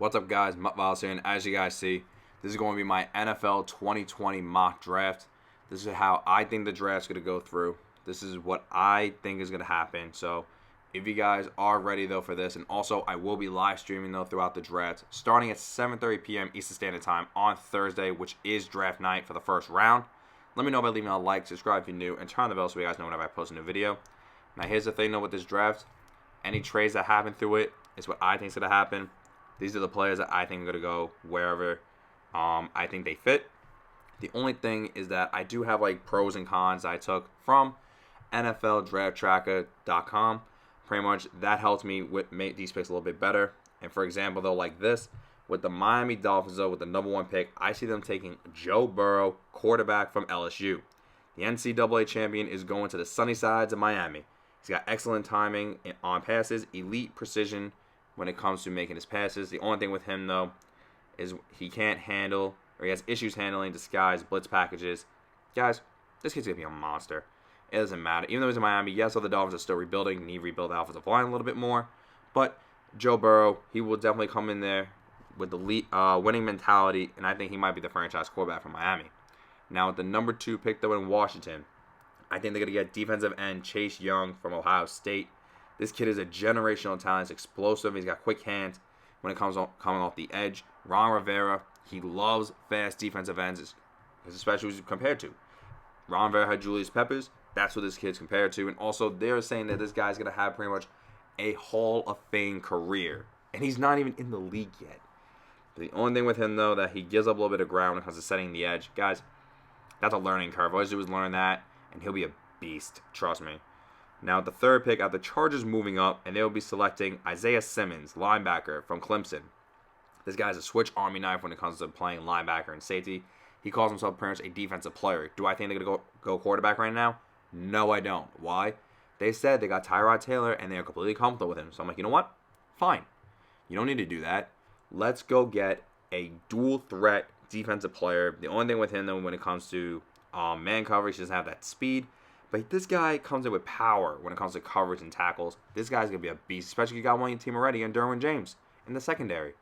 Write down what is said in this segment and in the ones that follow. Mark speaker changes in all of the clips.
Speaker 1: What's up, guys? Mutt Valls here, and as you guys see, this is going to be my NFL 2020 mock draft. This is how I think the draft's going to go through. This is what I think is going to happen. So, if you guys are ready, though, for this, and also I will be live streaming, though, throughout the draft, starting at 7:30 p.m. Eastern Standard Time on Thursday, which is draft night for the first round. Let me know by leaving a like, subscribe if you're new, and turn on the bell so you guys know whenever I post a new video. Now, here's the thing, though, with this draft. Any trades that happen through it is what I think is going to happen. These are the players that I think are going to go wherever I think they fit. The only thing is that I do have like pros and cons I took from NFLDraftTracker.com. Pretty much that helped me make these picks a little bit better. And for example, though, like this, with the Miami Dolphins, though, with the number one pick, I see them taking Joe Burrow, quarterback from LSU. The NCAA champion is going to the sunny sides of Miami. He's got excellent timing on passes, elite precision when it comes to making his passes. The only thing with him, though, is he can't handle, or he has issues handling disguise blitz packages. Guys, this kid's going to be a monster. It doesn't matter. Even though he's in Miami, yes, the Dolphins are still rebuilding, need to rebuild the offensive line a little bit more. But Joe Burrow, he will definitely come in there with the winning mentality, and I think he might be the franchise quarterback for Miami. Now, with the number 2 pick, though, in Washington, I think they're going to get defensive end Chase Young from Ohio State. This kid is a generational talent. He's explosive. He's got quick hands when it comes coming off the edge. Ron Rivera, he loves fast defensive ends, especially who's compared to. Ron Rivera had Julius Peppers. That's what this kid's compared to. And also, they're saying that this guy's going to have pretty much a Hall of Fame career. And he's not even in the league yet. The only thing with him, though, that he gives up a little bit of ground when it comes to setting the edge. Guys, that's a learning curve. All he has to do is learn that, and he'll be a beast. Trust me. Now, the third pick, the Chargers moving up, and they'll be selecting Isaiah Simmons, linebacker from Clemson. This guy's a switch army knife when it comes to playing linebacker and safety. He calls himself pretty much a defensive player. Do I think they're going to go quarterback right now? No, I don't. Why? They said they got Tyrod Taylor, and they are completely comfortable with him. So I'm like, you know what? Fine. You don't need to do that. Let's go get a dual threat defensive player. The only thing with him, though, when it comes to man coverage, he doesn't have that speed. But this guy comes in with power when it comes to coverage and tackles. This guy's going to be a beast, especially if you got one on your team already in Derwin James in the secondary.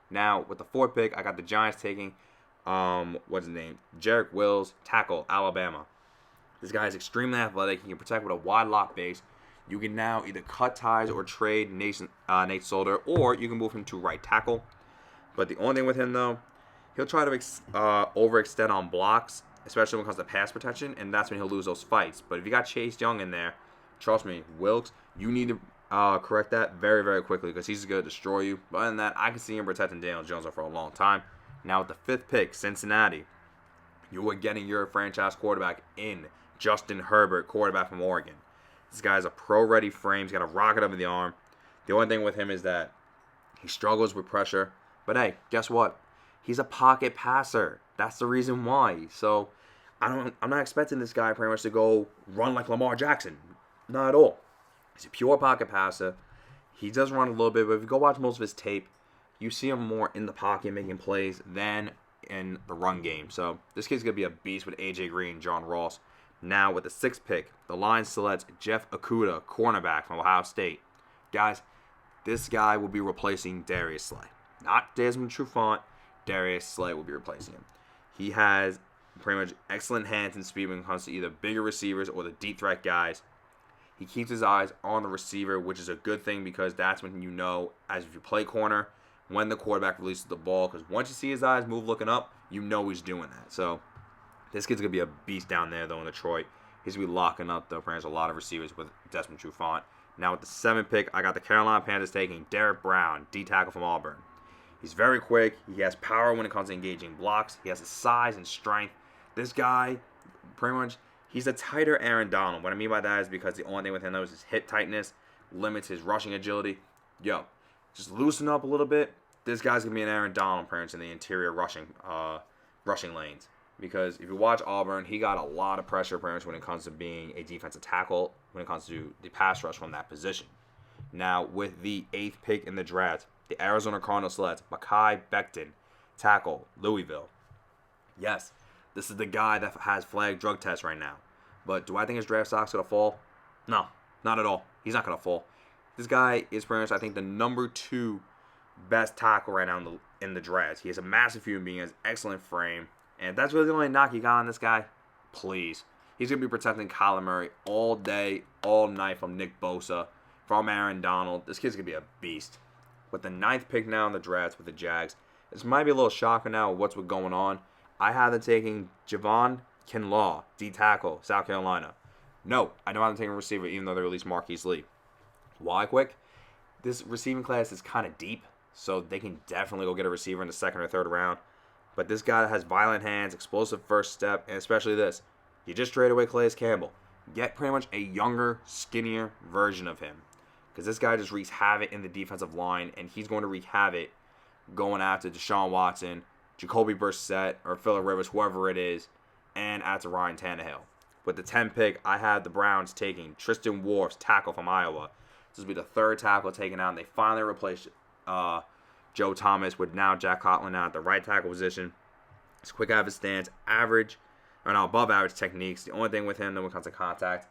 Speaker 1: Now, with the 4th pick, I got the Giants taking, what's his name? Jarek Wills, tackle, Alabama. This guy is extremely athletic. He can protect with a wide lock base. You can now either cut ties or trade Nate Solder, or you can move him to right tackle. But the only thing with him, though, he'll try to overextend on blocks, especially when it comes to pass protection, and that's when he'll lose those fights. But if you got Chase Young in there, trust me, Wilkes, you need to correct that very, very quickly because he's going to destroy you. But other than that, I can see him protecting Daniel Jones for a long time. Now with the 5th pick, Cincinnati, you are getting your franchise quarterback in Justin Herbert, quarterback from Oregon. This guy's a pro-ready frame. He's got a rocket up in the arm. The only thing with him is that he struggles with pressure. But hey, guess what? He's a pocket passer. That's the reason why. So I'm not expecting this guy pretty much to go run like Lamar Jackson. Not at all. He's a pure pocket passer. He does run a little bit, but if you go watch most of his tape, you see him more in the pocket making plays than in the run game. So this kid's going to be a beast with A.J. Green, John Ross. Now with the 6th pick, the Lions select Jeff Okudah, cornerback from Ohio State. Guys, this guy will be replacing Darius Slay. Not Desmond Trufant. Darius Slay will be replacing him. He has pretty much excellent hands and speed when it comes to either bigger receivers or the deep threat guys. He keeps his eyes on the receiver, which is a good thing because that's when you know, as if you play corner, when the quarterback releases the ball. Because once you see his eyes move looking up, you know he's doing that. So this kid's going to be a beast down there, though, in Detroit. He's going to be locking up, though, a lot of receivers with Desmond Trufant. Now with the 7th pick, I got the Carolina Panthers taking Derek Brown, D-tackle from Auburn. He's very quick. He has power when it comes to engaging blocks. He has the size and strength. This guy, pretty much, he's a tighter Aaron Donald. What I mean by that is because the only thing with him, though, is his hip tightness, limits his rushing agility. Yo, just loosen up a little bit. This guy's going to be an Aaron Donald, pretty much, in the interior rushing lanes. Because if you watch Auburn, he got a lot of pressure, pretty much, when it comes to being a defensive tackle, when it comes to the pass rush from that position. Now, with the 8th pick in the draft, the Arizona Cardinals select Mekhi Becton, tackle, Louisville. Yes, this is the guy that has flagged drug tests right now. But do I think his draft stock's going to fall? No, not at all. He's not going to fall. This guy is pretty much, I think, the number 2 best tackle right now in the draft. He has a massive human being, has excellent frame, and if that's really the only knock you got on this guy, please. He's going to be protecting Kyler Murray all day, all night from Nick Bosa, from Aaron Donald. This kid's going to be a beast. With the 9th pick now in the draft with the Jags, this might be a little shocking now what's going on. I have them taking Javon Kinlaw, D-tackle, South Carolina. No, I don't have them taking a receiver, even though they released Marquise Lee. Why, quick? This receiving class is kind of deep, so they can definitely go get a receiver in the 2nd or 3rd round. But this guy has violent hands, explosive first step, and especially this. You just trade away Calais Campbell. Get pretty much a younger, skinnier version of him. Because this guy just wreaks havoc in the defensive line, and he's going to wreak havoc going after Deshaun Watson, Jacoby Brissett, or Phillip Rivers, whoever it is, and after Ryan Tannehill. With the 10th pick, I have the Browns taking Tristan Wirfs, tackle from Iowa. This will be the 3rd tackle taken out, and they finally replaced Joe Thomas with now Jack Coughlin now at the right tackle position. He's quick out of his stance, above average techniques. The only thing with him when it comes to contact,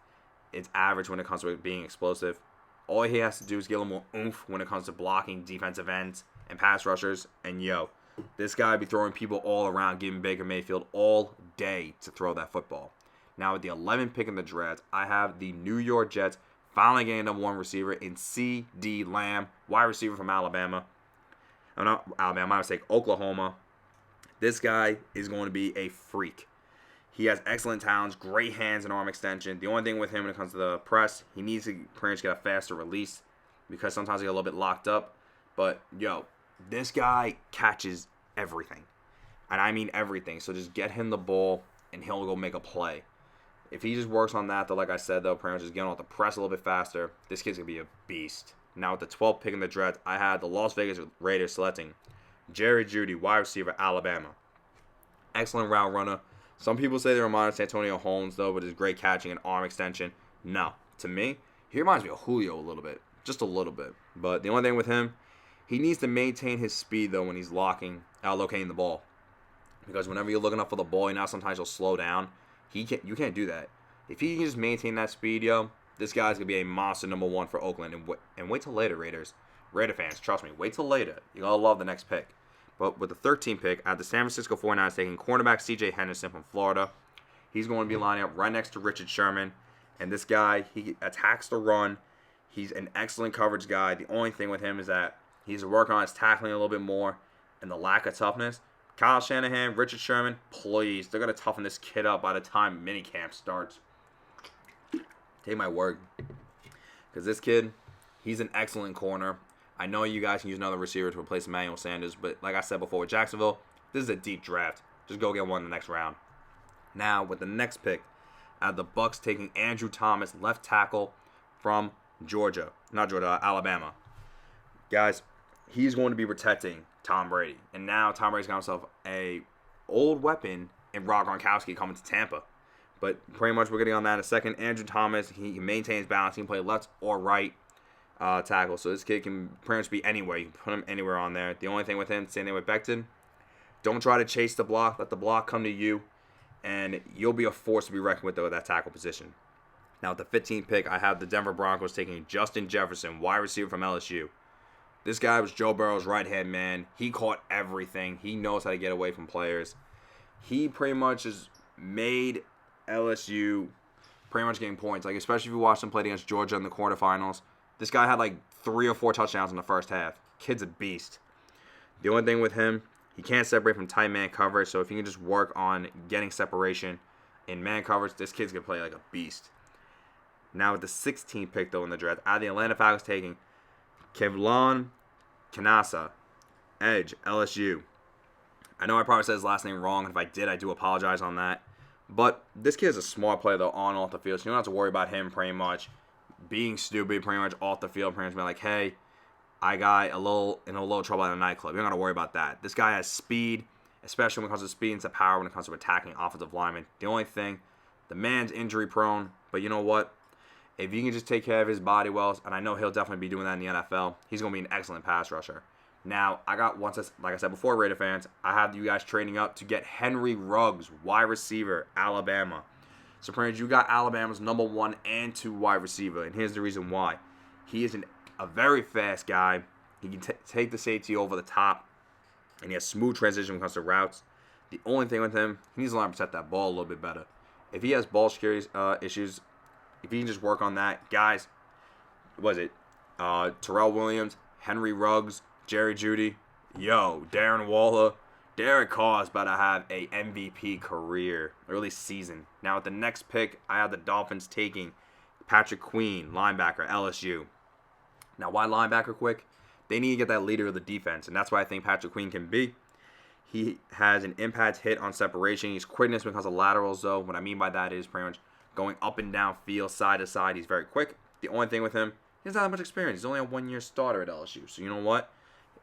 Speaker 1: it's average when it comes to being explosive. All he has to do is get a little more oomph when it comes to blocking defensive ends and pass rushers. And this guy be throwing people all around, giving Baker Mayfield all day to throw that football. Now with the 11th pick in the draft, I have the New York Jets finally getting number 1 receiver in C.D. Lamb, wide receiver from Alabama. Oh, not Alabama, I would say Oklahoma. This guy is going to be a freak. He has excellent talents, great hands and arm extension. The only thing with him when it comes to the press, he needs to pretty much get a faster release because sometimes he get a little bit locked up. But, this guy catches everything. And I mean everything. So just get him the ball and he'll go make a play. If he just works on that, though, like I said, though, pretty much just getting off the press a little bit faster, this kid's going to be a beast. Now with the 12th pick in the draft, I had the Las Vegas Raiders selecting Jerry Jeudy, wide receiver, Alabama. Excellent route runner. Some people say they remind us of Antonio Holmes, though, with his great catching and arm extension. No. To me, he reminds me of Julio a little bit. Just a little bit. But the only thing with him, he needs to maintain his speed, though, when he's locating the ball. Because whenever you're looking up for the ball, sometimes he'll slow down. You can't do that. If he can just maintain that speed, this guy's going to be a monster number 1 for Oakland. And wait till later, Raiders. Raider fans, trust me, wait till later. You're going to love the next pick. But with the 13th pick, I have the San Francisco 49ers taking cornerback C.J. Henderson from Florida. He's going to be lining up right next to Richard Sherman. And this guy, he attacks the run. He's an excellent coverage guy. The only thing with him is that he's working on his tackling a little bit more and the lack of toughness. Kyle Shanahan, Richard Sherman, please. They're going to toughen this kid up by the time minicamp starts. Take my word. Because this kid, he's an excellent corner. I know you guys can use another receiver to replace Emmanuel Sanders, but like I said before with Jacksonville, this is a deep draft. Just go get one in the next round. Now, with the next pick, I have the Bucs taking Andrew Thomas, left tackle from Alabama. Guys, he's going to be protecting Tom Brady. And now Tom Brady's got himself a old weapon in Rob Gronkowski coming to Tampa. But pretty much we're getting on that in a second. Andrew Thomas, he maintains balance. He can play left or right tackle. So this kid can pretty much be anywhere. You can put him anywhere on there. The only thing with him, same thing with Becton, don't try to chase the block. Let the block come to you. And you'll be a force to be reckoned with, though, at that tackle position. Now, at the 15th pick, I have the Denver Broncos taking Justin Jefferson, wide receiver from LSU. This guy was Joe Burrow's right-hand man. He caught everything. He knows how to get away from players. He pretty much has made LSU pretty much getting points. Like, especially if you watch them play against Georgia in the quarterfinals. This guy had like 3 or 4 touchdowns in the first half. Kid's a beast. The only thing with him, he can't separate from tight man coverage. So if you can just work on getting separation in man coverage, this kid's going to play like a beast. Now with the 16th pick, though, in the draft, I have the Atlanta Falcons taking Kevlon Kanasa, edge, LSU. I know I probably said his last name wrong, and if I did, I do apologize on that. But this kid is a smart player, though, on and off the field, so you don't have to worry about him pretty much being stupid, pretty much off the field, pretty much being like, hey, I got in a little trouble at a nightclub. You don't got to worry about that. This guy has speed, especially when it comes to speed and to power, when it comes to attacking offensive linemen. The only thing, the man's injury prone, but you know what? If you can just take care of his body well, and I know he'll definitely be doing that in the NFL, he's going to be an excellent pass rusher. Now, like I said before, Raider fans, I have you guys trading up to get Henry Ruggs, wide receiver, Alabama. So, pretty much, you got Alabama's number 1 and 2 wide receiver, and here's the reason why. He is a very fast guy. He can take the safety over the top, and he has smooth transition when it comes to routes. The only thing with him, he needs to learn to protect that ball a little bit better. If he has ball security issues, if he can just work on that, guys, Terrell Williams, Henry Ruggs, Jerry Jeudy, Darren Waller, Derek Carr is about to have a MVP career, early season. Now, with the next pick, I have the Dolphins taking Patrick Queen, linebacker, LSU. Now, why linebacker quick? They need to get that leader of the defense, and that's what I think Patrick Queen can be. He has an impact hit on separation. He's quickness when it comes to laterals, though. What I mean by that is pretty much going up and down field, side to side. He's very quick. The only thing with him, he doesn't have much experience. He's only a one-year starter at LSU. So you know what?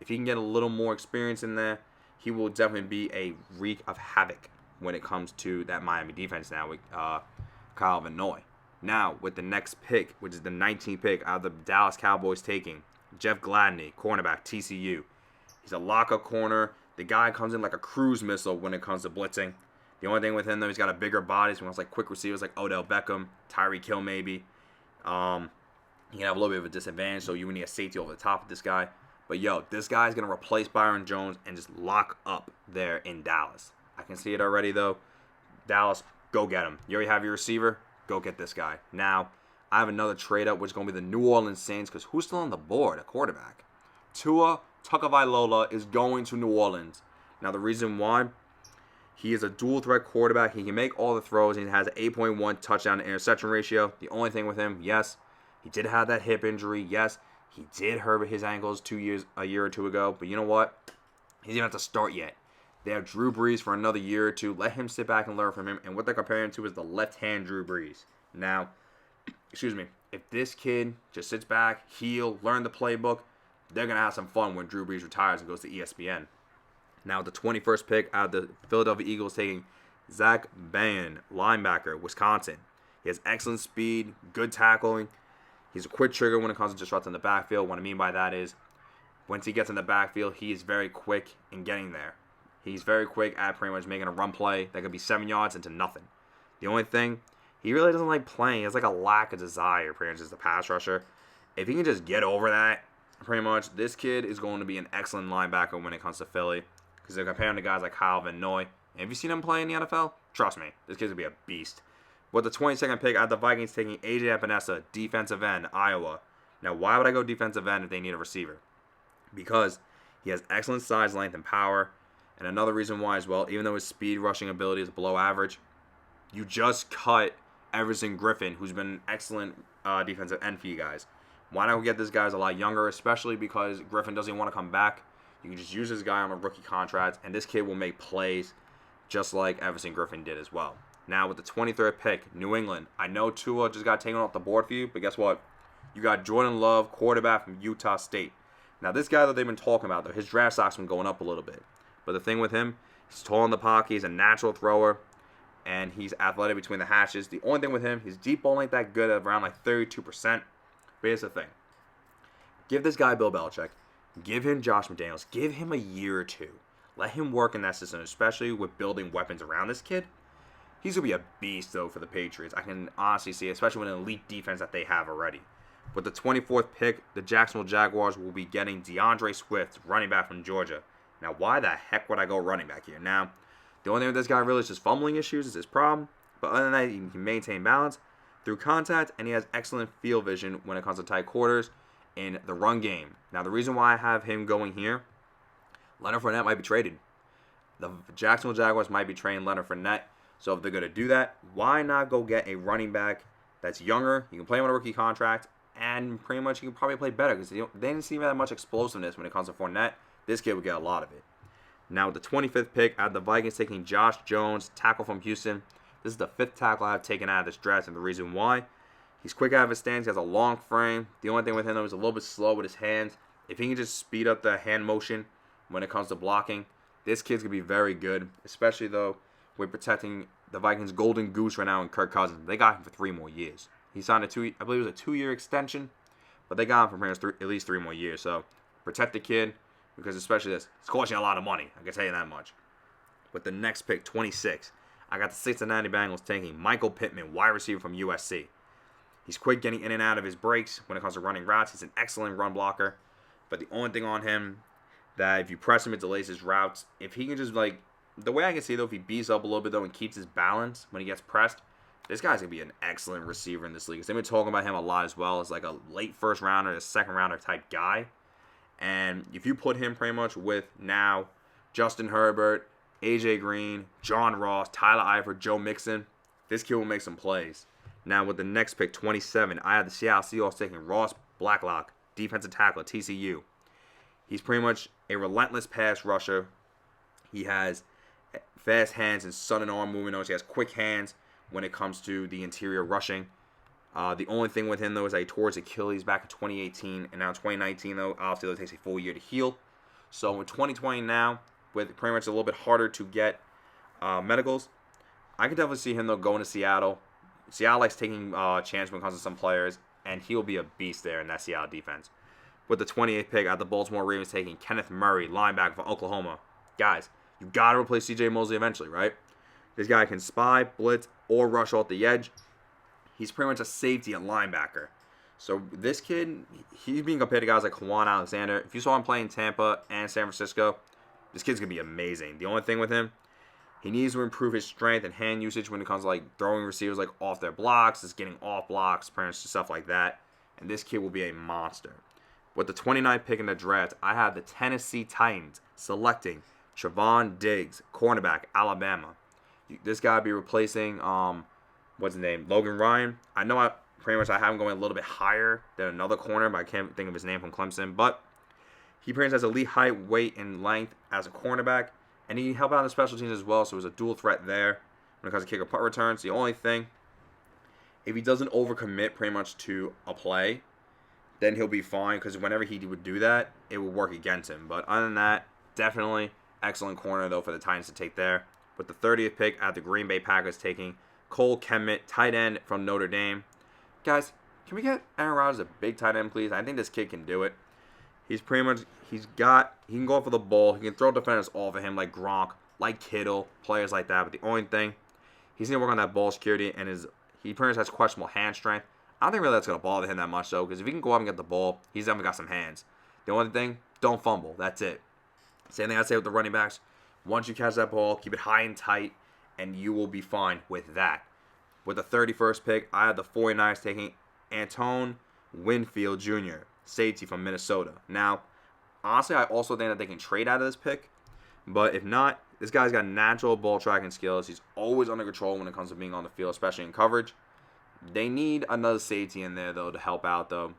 Speaker 1: If he can get a little more experience in there, he will definitely be a wreak of havoc when it comes to that Miami defense now with Kyle Van Noy. Now, with the next pick, which is the 19th pick out of the Dallas Cowboys taking Jeff Gladney, cornerback, TCU. He's a lockup corner. The guy comes in like a cruise missile when it comes to blitzing. The only thing with him, though, he's got a bigger body, so it's like quick receivers like Odell Beckham, Tyreek Hill maybe. He can have a little bit of a disadvantage, so you would need a safety over the top of this guy. But, this guy's going to replace Byron Jones and just lock up there in Dallas. I can see it already, though. Dallas, go get him. You already have your receiver. Go get this guy. Now, I have another trade-up, which is going to be the New Orleans Saints, because who's still on the board at quarterback? Tua Tagovailoa is going to New Orleans. Now, the reason why, he is a dual-threat quarterback. He can make all the throws. He has an 8.1 touchdown to interception ratio. The only thing with him, yes, he did have that hip injury. Yes, he did hurt his ankles a year or two ago. But you know what? He didn't have to start yet. They have Drew Brees for another year or two. Let him sit back and learn from him. And what they're comparing him to is the left-hand Drew Brees. Now, if this kid just sits back, learn the playbook, they're going to have some fun when Drew Brees retires and goes to ESPN. Now, the 21st pick out of the Philadelphia Eagles taking Zach Banyan, linebacker, Wisconsin. He has excellent speed, good tackling. He's a quick trigger when it comes to disrupting the backfield. What I mean by that is, once he gets in the backfield, he is very quick in getting there. He's very quick at pretty much making a run play that could be 7 yards into nothing. The only thing, he really doesn't like playing. He has like a lack of desire, pretty much, as the pass rusher. If he can just get over that, pretty much, this kid is going to be an excellent linebacker when it comes to Philly, because they're comparing to guys like Kyle Van Noy. And have you seen him play in the NFL? Trust me, this kid's going to be a beast. With the 22nd pick, I have the Vikings taking AJ Epinesa, defensive end, Iowa. Now, why would I go defensive end if they need a receiver? Because he has excellent size, length, and power. And another reason why as well, even though his speed rushing ability is below average, you just cut Everson Griffin, who's been an excellent defensive end for you guys. Why not get this guy a lot younger, especially because Griffin doesn't want to come back. You can just use this guy on a rookie contract, and this kid will make plays just like Everson Griffin did as well. Now, with the 23rd pick, New England. I know Tua just got taken off the board for you, but guess what? You got Jordan Love, quarterback from Utah State. Now, this guy that they've been talking about, though, his draft stock's been going up a little bit. But the thing with him, he's tall in the pocket, he's a natural thrower, and he's athletic between the hashes. The only thing with him, his deep ball ain't that good at around like 32%. But here's the thing. Give this guy Bill Belichick. Give him Josh McDaniels. Give him a year or two. Let him work in that system, especially with building weapons around this kid. He's going to be a beast, though, for the Patriots. I can honestly see it, especially with an elite defense that they have already. With the 24th pick, the Jacksonville Jaguars will be getting DeAndre Swift, running back from Georgia. Now, why the heck would I go running back here? Now, the only thing with this guy really is just fumbling issues is his problem. But other than that, he can maintain balance through contact, and he has excellent field vision when it comes to tight quarters in the run game. Now, the reason why I have him going here, Leonard Fournette might be traded. The Jacksonville Jaguars might be trading Leonard Fournette. So if they're going to do that, why not go get a running back that's younger? You can play him on a rookie contract, and pretty much you can probably play better because they didn't seem to have much explosiveness when it comes to Fournette. This kid would get a lot of it. Now, with the 25th pick, I have the Vikings taking Josh Jones, tackle from Houston. This is the 5th tackle I've taken out of this draft, and the reason why, he's quick out of his stance. He has a long frame. The only thing with him, though, is a little bit slow with his hands. If he can just speed up the hand motion when it comes to blocking, this kid's going to be very good, especially, though, with protecting the Vikings' golden goose right now in Kirk Cousins. They got him for 3 more years. He signed I believe it was a 2-year extension, but they got him for at least 3 more years. So protect the kid, because especially this, it's costing you a lot of money. I can tell you that much. With the next pick, 26, I got the Cincinnati Bengals taking Michael Pittman, wide receiver from USC. He's quick getting in and out of his breaks when it comes to running routes. He's an excellent run blocker. But the only thing on him that if you press him, it delays his routes. If he can just like the way I can see though, if he beats up a little bit though and keeps his balance when he gets pressed, this guy's gonna be an excellent receiver in this league. They've been talking about him a lot as well as like a late first rounder, a second rounder type guy. And if you put him pretty much with now Justin Herbert, AJ Green, John Ross, Tyler Eifert, Joe Mixon, this kid will make some plays. Now with the next pick, 27, I have the Seattle Seahawks taking Ross Blacklock, defensive tackle at TCU. He's pretty much a relentless pass rusher. He has fast hands and sudden arm movement. He has quick hands when it comes to the interior rushing. The only thing with him, though, is that he tore his Achilles back in 2018. And now in 2019, though, obviously it takes a full year to heal. So in 2020 now, with pretty much a little bit harder to get medicals, I can definitely see him, though, going to Seattle. Seattle likes taking chance when it comes to some players, and he'll be a beast there in that Seattle defense. With the 28th pick, at the Baltimore Ravens taking Kenneth Murray, linebacker for Oklahoma. Guys, you got to replace C.J. Mosley eventually, right? This guy can spy, blitz, or rush off the edge. He's pretty much a safety and linebacker. So this kid, he's being compared to guys like Juwan Alexander. If you saw him play in Tampa and San Francisco, this kid's going to be amazing. The only thing with him, he needs to improve his strength and hand usage when it comes to like throwing receivers like off their blocks, just getting off blocks, pretty much stuff like that. And this kid will be a monster. With the 29th pick in the draft, I have the Tennessee Titans selecting Trevon Diggs, cornerback, Alabama. This guy will be replacing, what's his name, Logan Ryan. I know I have him going a little bit higher than another corner, but I can't think of his name from Clemson. But he pretty much has elite height, weight, and length as a cornerback. And he can help out in the special teams as well, so there's a dual threat there when it comes to kick or punt returns. The only thing, if he doesn't overcommit pretty much to a play, then he'll be fine, because whenever he would do that, it would work against him. But other than that, definitely excellent corner, though, for the Titans to take there. With the 30th pick at the Green Bay Packers taking Cole Kmet, tight end from Notre Dame. Guys, can we get Aaron Rodgers a big tight end, please? I think this kid can do it. He can go for the ball. He can throw defenders off of him like Gronk, like Kittle, players like that. But the only thing, he's going to work on that ball security, and he pretty much has questionable hand strength. I don't think really that's going to bother him that much, though, because if he can go up and get the ball, he's definitely got some hands. The only thing, don't fumble. That's it. Same thing I say with the running backs. Once you catch that ball, keep it high and tight, and you will be fine with that. With the 31st pick, I had the 49ers taking Antone Winfield Jr., safety from Minnesota. Now, honestly, I also think that they can trade out of this pick, but if not, this guy's got natural ball tracking skills. He's always under control when it comes to being on the field, especially in coverage. They need another safety in there, though, to help out, though.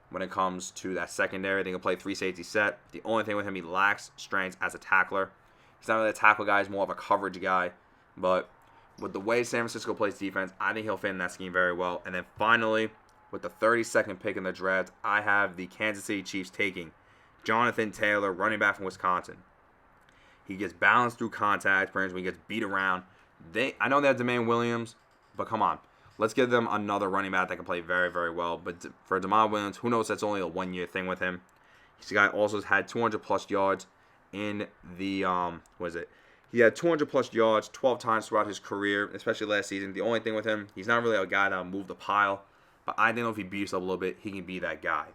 Speaker 1: When it comes to that secondary, they can play 3-safety set. The only thing with him, he lacks strength as a tackler. He's not really a tackle guy. He's more of a coverage guy. But with the way San Francisco plays defense, I think he'll fit in that scheme very well. And then finally, with the 32nd pick in the draft, I have the Kansas City Chiefs taking Jonathan Taylor, running back from Wisconsin. He gets balanced through contact, when he gets beat around. I know they have Demain Williams, but come on. Let's give them another running back that can play very, very well. But for Demain Williams, who knows, that's only a one-year thing with him. This guy also has had 200-plus yards in the, He had 200-plus yards 12 times throughout his career, especially last season. The only thing with him, he's not really a guy that will move the pile. But I think if he beefs up a little bit, he can be that guy.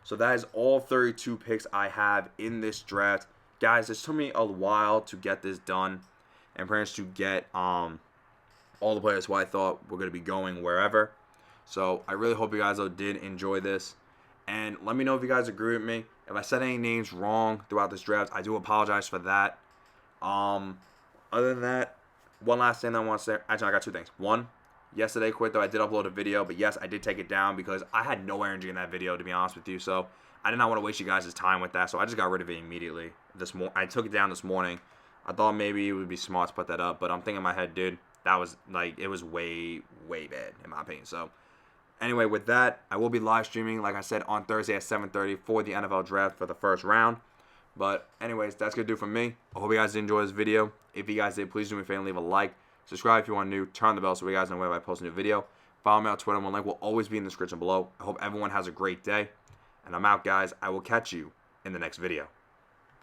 Speaker 1: So that is all 32 picks I have in this draft. Guys, it took me a while to get this done and pretty much to get all the players who I thought were going to be going wherever. So I really hope you guys did enjoy this. And let me know if you guys agree with me. If I said any names wrong throughout this draft, I do apologize for that. Other than that, one last thing I want to say. Actually, I got two things. One, yesterday, though, I did upload a video. But yes, I did take it down because I had no energy in that video, to be honest with you. So I did not want to waste you guys' time with that. So I just got rid of it immediately. I took it down this morning. I thought maybe it would be smart to put that up. But I'm thinking in my head, dude, that was it was way, way bad, in my opinion. So anyway, with that, I will be live streaming, like I said, on Thursday at 7:30 for the NFL draft for the first round. But anyways, that's going to do it for me. I hope you guys did enjoy this video. If you guys did, please do me a favor and leave a like. Subscribe if you want new. Turn on the bell so you guys know whenever I post a new video. Follow me on Twitter. My link will always be in the description below. I hope everyone has a great day. And I'm out, guys. I will catch you in the next video.